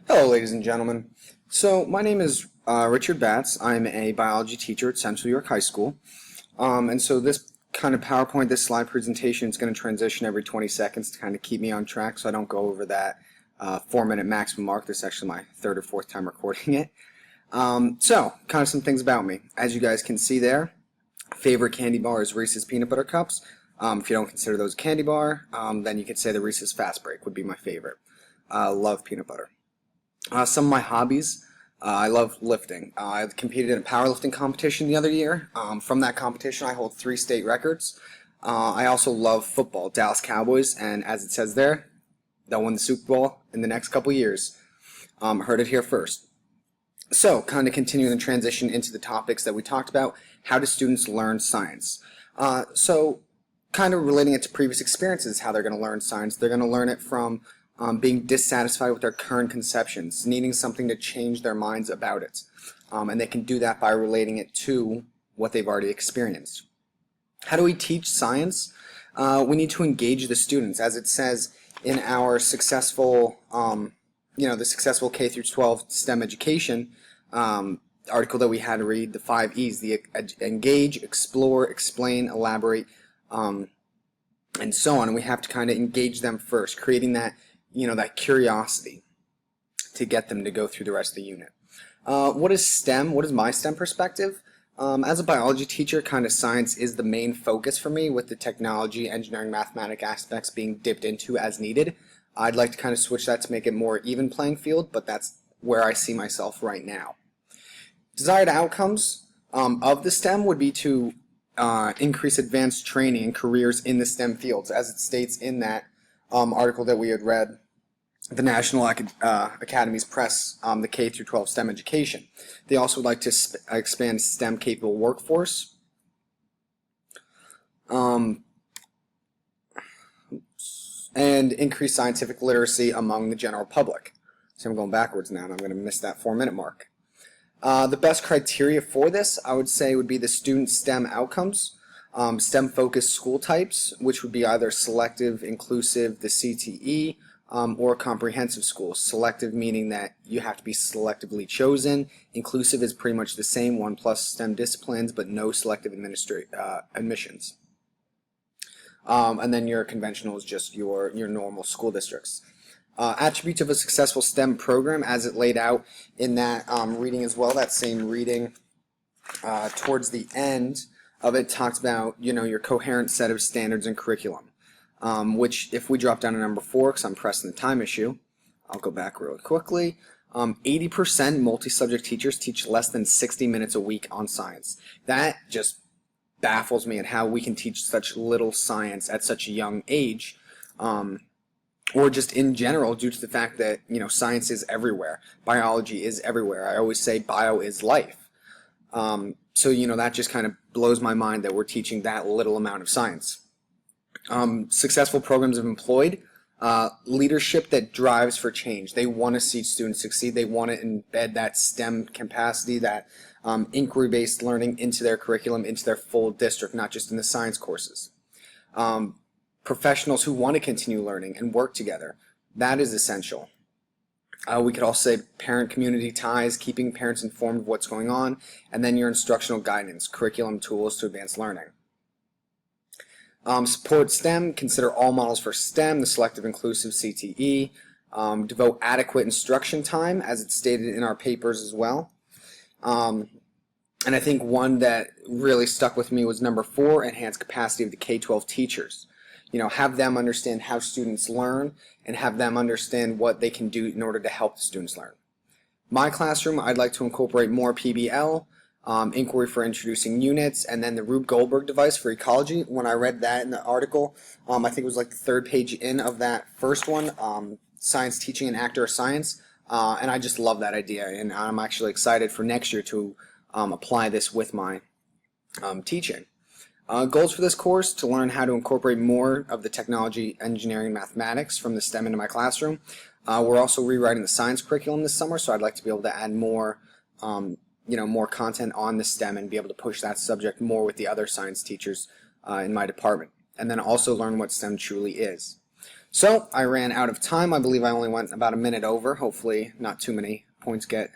Hello, ladies and gentlemen. So, my name is Richard Batts. I'm a biology teacher at Central York High School. And so this kind of PowerPoint, this slide presentation is going to transition every 20 seconds to kind of keep me on track so I don't go over that 4-minute maximum mark. This is actually my third or fourth time recording it. So, kind of some things about me. As you guys can see there, favorite candy bar is Reese's Peanut Butter Cups. If you don't consider those a candy bar, then you could say the Reese's Fast Break would be my favorite. Love peanut butter. Some of my hobbies, I love lifting. I competed in a powerlifting competition the other year. From that competition, I hold 3 state records. I also love football, Dallas Cowboys, and as it says there, they'll win the Super Bowl in the next couple years. Heard it here first. So, kind of continuing the transition into the topics that we talked about, how do students learn science? So, kind of relating it to previous experiences, how they're going to learn science. They're going to learn it from being dissatisfied with their current conceptions, needing something to change their minds about it. And they can do that by relating it to what they've already experienced. How do we teach science? We need to engage the students, as it says in our successful, the successful K through 12 STEM education article that we had to read, the 5 E's, the engage, explore, explain, elaborate, and so on. And we have to kind of engage them first, creating that that curiosity to get them to go through the rest of the unit. What is STEM? What is my STEM perspective? As a biology teacher, kind of science is the main focus for me, with the technology, engineering, mathematics aspects being dipped into as needed. I'd like to kind of switch that to make it more even playing field, but that's where I see myself right now. Desired outcomes of the STEM would be to increase advanced training and careers in the STEM fields, as it states in that article that we had read, the National Academies Press, the K through 12 STEM education. They also would like to expand STEM capable workforce. And increase scientific literacy among the general public. So I'm going backwards now, and I'm going to miss that 4-minute mark. The best criteria for this, I would say, would be the student STEM outcomes. STEM-focused school types, which would be either selective, inclusive, the CTE, or comprehensive schools. Selective meaning that you have to be selectively chosen. Inclusive is pretty much the same, 1+ STEM disciplines, but no selective admissions. And then your conventional is just your normal school districts. Attributes of a successful STEM program, as it laid out in that reading as well, that same reading towards the end of it talks about, your coherent set of standards and curriculum, which if we drop down to number 4, because I'm pressing the time issue, I'll go back really quickly. 80% multi-subject teachers teach less than 60 minutes a week on science. That just baffles me at how we can teach such little science at such a young age, or just in general, due to the fact that, science is everywhere. Biology is everywhere. I always say bio is life. So, that just kind of blows my mind that we're teaching that little amount of science. Successful programs have employed leadership that drives for change. They want to see students succeed. They want to embed that STEM capacity, that inquiry-based learning into their curriculum, into their full district, not just in the science courses. Professionals who want to continue learning and work together. That is essential. We could also say parent-community ties, keeping parents informed of what's going on, and then your instructional guidance, curriculum tools to advance learning. Support STEM, consider all models for STEM, the selective inclusive CTE. Devote adequate instruction time, as it's stated in our papers as well. And I think one that really stuck with me was number 4, enhance capacity of the K-12 teachers. Have them understand how students learn and have them understand what they can do in order to help the students learn. My classroom, I'd like to incorporate more PBL, inquiry for introducing units, and then the Rube Goldberg device for ecology. When I read that in the article, I think it was like the 3rd page in of that first one, science teaching and Acte or science, and I just love that idea, and I'm actually excited for next year to apply this with my teaching. Goals for this course: to learn how to incorporate more of the technology, engineering, mathematics from the STEM into my classroom. We're also rewriting the science curriculum this summer, so I'd like to be able to add more, more content on the STEM and be able to push that subject more with the other science teachers in my department. And then also learn what STEM truly is. So I ran out of time. I believe I only went about a minute over. Hopefully not too many points get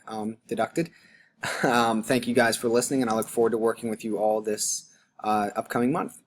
deducted. Thank you guys for listening, and I look forward to working with you all this upcoming month.